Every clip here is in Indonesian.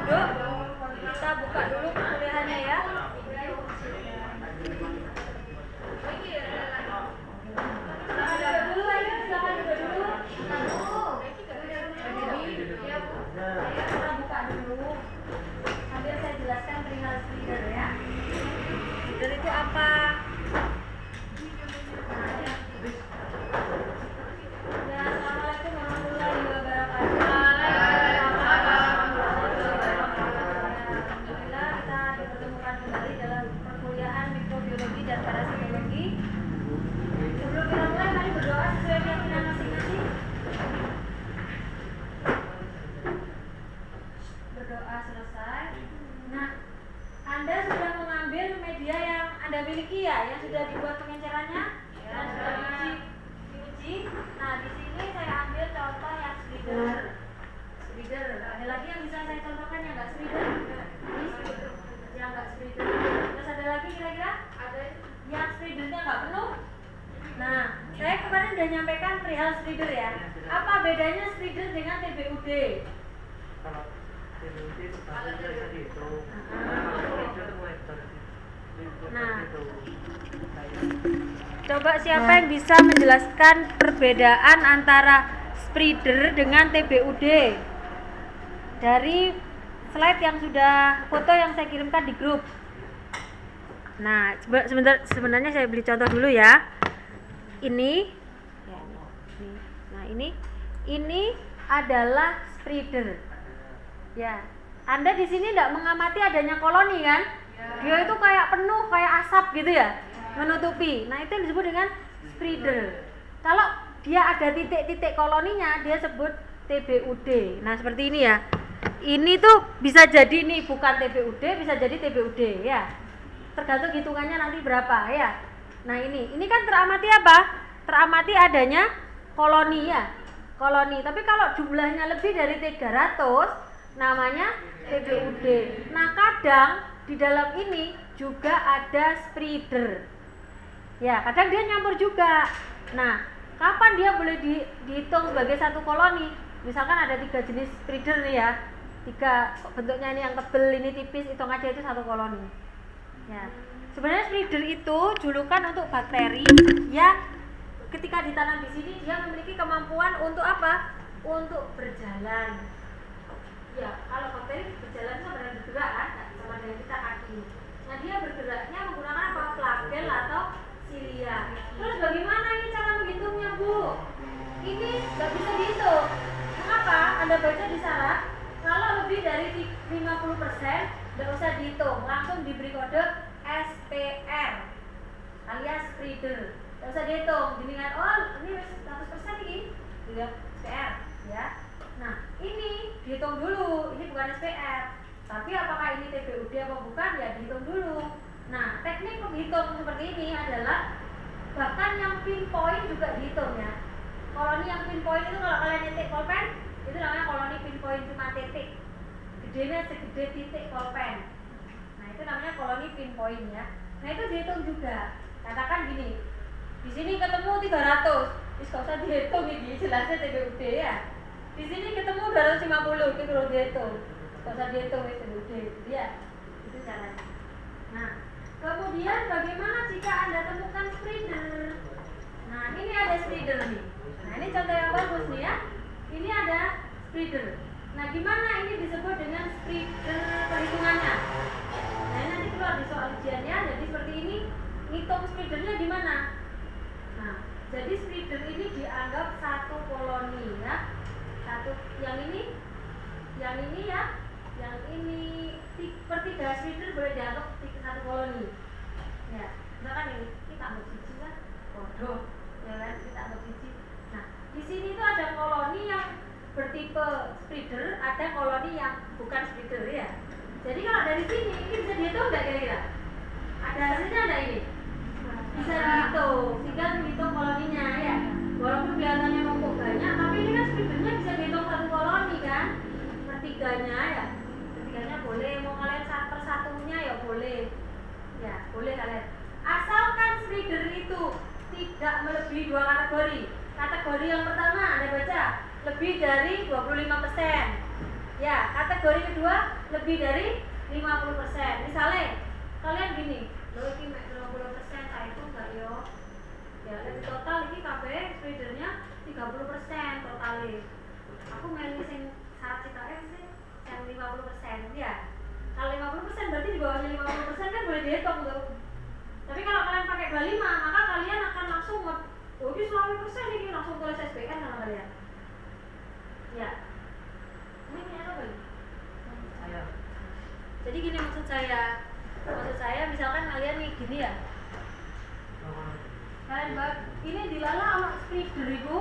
duduk. Kita buka dulu kuliahannya ya. Itu apa? Ya, assalamualaikum warahmatullahi wabarakatuh. Alhamdulillah kita dipertemukan kembali dalam perkuliahan mikrobiologi dan parasitologi. Sebelum kita mulai, mari berdoa sesuai keyakinan masing-masing. Berdoa selesai. Nah, Anda sudah mengambil media yang Anda miliki ya, yang sudah dibuat pengencerannya dan sudah diuji. Nah, di sini saya ambil contoh yang slider. Ada lagi yang bisa saya contohkan yang nggak slider? Yang nggak slider. Terus ada lagi kira-kira? Ada yang slidernya nggak penuh? Nah, saya kemarin sudah nyampaikan perihal slider ya. Apa bedanya slider dengan TBUD? Kalau TBUD statusnya bisa dihitung. Nah, coba siapa yang bisa menjelaskan perbedaan antara spreader dengan TBUD dari slide yang sudah foto yang saya kirimkan di grup. Nah, sebenarnya saya beri contoh dulu ya. Ini adalah spreader. Ya, Anda di sini tidak mengamati adanya koloni kan? Dia itu kayak penuh, kayak asap gitu ya, menutupi. Nah, itu yang disebut dengan spreader. Kalau dia ada titik-titik koloninya, dia sebut TBUD. Nah, seperti ini ya. Ini tuh bisa jadi nih bukan TBUD, bisa jadi TBUD ya. Tergantung hitungannya nanti berapa ya. Nah, ini kan teramati apa? Teramati adanya koloni ya. Koloni. Tapi kalau jumlahnya lebih dari 300, namanya TBUD. Nah, kadang di dalam ini juga ada spreader. Ya, kadang dia nyampur juga. Nah, kapan dia boleh dihitung sebagai satu koloni? Misalkan ada 3 jenis spreader nih ya. 3 bentuknya ini yang tebel, ini tipis, hitung aja itu satu koloni. Ya. Sebenarnya spreader itu julukan untuk bakteri ya. Ketika ditanam di sini dia memiliki kemampuan untuk apa? Untuk berjalan. Ya, kalau bakteri berjalan itu benar bergerak kan, sama dengan kita kaki. Nah, dia bergeraknya menggunakan apa? Flagel atau silia. Terus bagaimana ini cara menghitungnya, Bu? Ini nggak bisa dihitung. Kenapa? Anda baca di syarat, kalau lebih dari 50% nggak usah dihitung, langsung diberi kode SPR alias spreader. Nggak usah dihitung, dengan ini 100% ini, juga SPR ya. Nah, ini dihitung dulu, ini bukan SPR. Tapi apakah ini TBUD apa bukan? Ya dihitung dulu. Nah, teknik menghitung seperti ini adalah bahkan yang pinpoint juga dihitung ya. Koloni yang pinpoint itu kalau kalian nyetik pulpen, itu namanya koloni pinpoint, cuma titik. Gedenya segede titik pulpen. Nah, itu namanya koloni pinpoint ya. Nah, itu dihitung juga. Katakan gini, di sini ketemu 300, terus gak usah dihitung ini, jelasnya TBUD ya. Di sini ketemu 250, itu perlu dihitung. Gak usah dihitung itu ya. Itu caranya. Nah, kemudian bagaimana jika Anda temukan spreader? Nah, ini ada spreader nih. Nah, ini contoh yang bagus nih ya. Ini ada spreader. Nah, gimana ini disebut dengan spreader perhitungannya? Nah, ini nanti keluar di soal ujiannya. Jadi seperti ini, ngitung spreadernya gimana? Nah, jadi spreader ini dianggap satu koloni ya. Yang ini ya, yang ini per 3 spreader boleh dianggap satu koloni. Ya, misalkan ini tak mau biji kan, bodoh, ya kan, kita anggap biji. Nah, di sini tuh ada koloni yang bertipe spreader, ada koloni yang bukan spreader ya. Jadi kalau dari sini ini bisa dihitung nggak kira-kira? Ada hasilnya nggak ini? Bisa dihitung, tinggal menghitung koloninya ya. Walaupun kelihatannya numpuk banyak, tapi ini kan spreadernya bisa dihitung satu koloni kan, pertiganya ya. Pertiganya boleh, mau kalian persatunya ya boleh. Ya, boleh kalian. Asalkan spreader itu tidak melebihi 2 kategori. Kategori yang pertama Anda baca lebih dari 25%. Ya, kategori kedua lebih dari 50%. Misalnya kalian gini, lo iki mek 20% tak itu enggak yo. Ya, lebih total iki kabeh spreadernya 30% totalnya. Aku milih sing syarat citake sih yang 50% ya. Kalau 50% berarti di bawahnya 50% kan boleh dihitung tuh. Tapi kalau kalian pakai 25, maka kalian akan langsung oh ini 100% ini langsung tulis SPR sama kalian. Ya. Ini apa lagi? Saya. Jadi gini maksud saya misalkan kalian nih gini ya. Kalian buat ini dilala sama spreader itu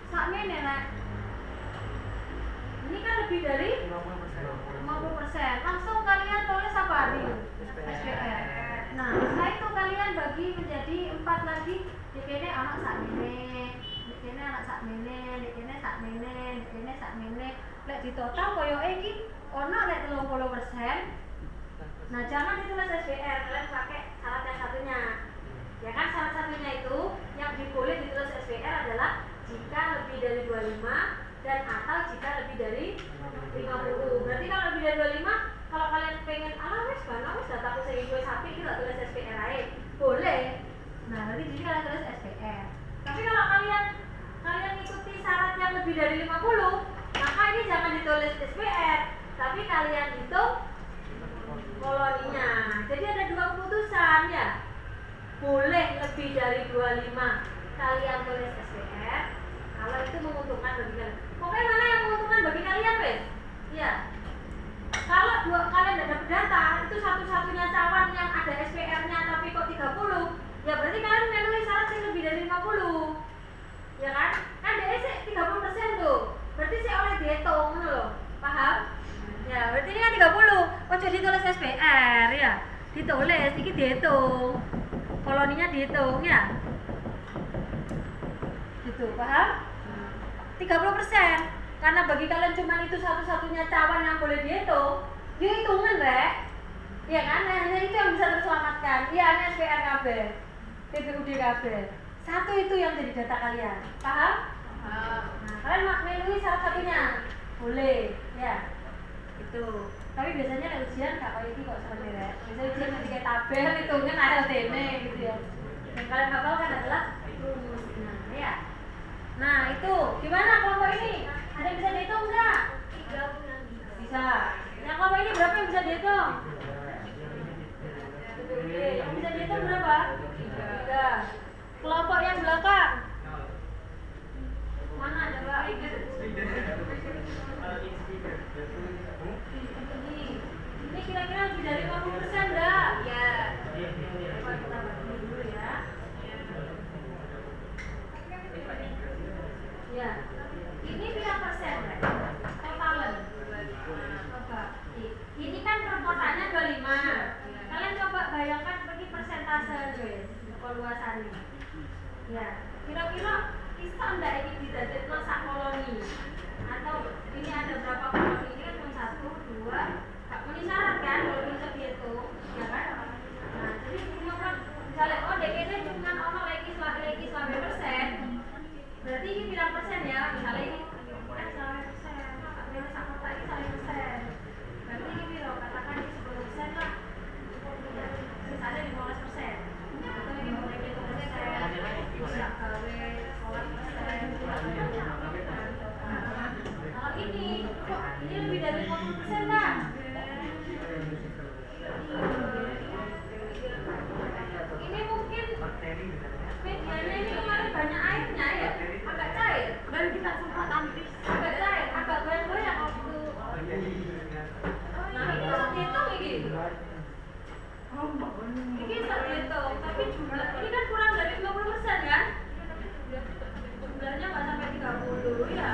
sakmene nek. Ini kan lebih dari 50%. Langsung kalian tulis apa di SPR. Nah, setelah itu kalian bagi menjadi 4 lagi. Dikene anak sakmene, dikene anak sakmene, dikene sakmene, dikene sakmene. Lek di total koyoke iki ono lek 30%. Nah, jangan ditulis SPR, kalian pakai syarat yang satunya. Ya kan syarat satunya itu yang boleh ditulis SPR adalah jika lebih dari 25 dan atau jika lebih dari 50. Berarti kalau lebih dari 25, kalau kalian pengen wis dataku sing gue sapi iki tak tulis SPR ae. Boleh. Nah, nanti jadi kalian tulis SPR. Tapi kalau kalian ikuti syarat yang lebih dari 50, maka ini jangan ditulis SPR, tapi kalian hitung koloninya. Jadi ada dua keputusan ya. Boleh lebih dari 25 kalian tulis SPR kalau itu menguntungkan bagi kalian. Pokoknya mana yang menguntungkan bagi kalian wes? Iya. Kalau kalian tidak dapat data, itu satu-satunya cawan yang ada SPR-nya tapi kok 30, ya berarti kalian memenuhi syarat yang lebih dari 50. Ya kan? Kan dia sih 30% tuh. Berarti sih oleh dihitung loh. Paham? Ya, berarti ini kan 30. Oh, jadi tulis SPR ya. Ditulis iki dihitung. Koloninya dihitung ya. Gitu, paham? 30%. Karena bagi kalian cuma itu satu-satunya cawan yang boleh dihitung, ya hitungan, Rek. Iya kan? Hanya itu yang bisa terselamatkan. Iya, ini SPR KB, TPUD KB. Satu itu yang jadi data kalian. Paham? Nah, kalian memenuhi salah satunya. Boleh, ya. Itu. Tapi biasanya ujian gak kayak ini kok sebenarnya, Rek. Biasanya ujian ketika tabel hitungnya ALTN gitu ya. Yang kalian hafalkan adalah rumus. Nah, ya. Nah, itu gimana kelompok ini? Ada yang bisa dihitung enggak? 3 bisa. Yang kelompok ini berapa yang bisa dihitung? Oke, yang bisa dihitung berapa? 3. Kelompok yang belakang mana coba? Ini kira-kira lebih dari 50% enggak? Ya. Coba kita bagi dulu ya. Ya, ini berapa persen? Totalan. Coba. Ini kan perkotanya 25. Kalian coba bayangkan pergi persentase guys, keluasannya. Ya, kira-kira bisa enggak ini didadekno sak koloni? Atau ini ada berapa koloni? Ini kan 1, 2. Gak muni syarat kan kalau bisa dihitung, ya kan? Nah, jadi misalnya DKT cuma ono lagi selama persen. Berarti ini berapa persen ya? Misalnya ini kan 100%, ini sama tadi 100%. Berarti ini biro katakan ini 10% lah. Ya, sisanya 15%. Atau ini boleh 20%. Bisa gawe 10%. Kalau ini kok ini lebih dari 50% kan? Ini mungkin medianya ini kemarin banyak airnya ya, agak cair. Baru kita sempat antis. Agak cair, agak goyang-goyang waktu. Nah ini bisa dihitung ini. Ini bisa dihitung, tapi jumlah ini kan kurang dari 50% kan? Jumlahnya nggak sampai 30 ya.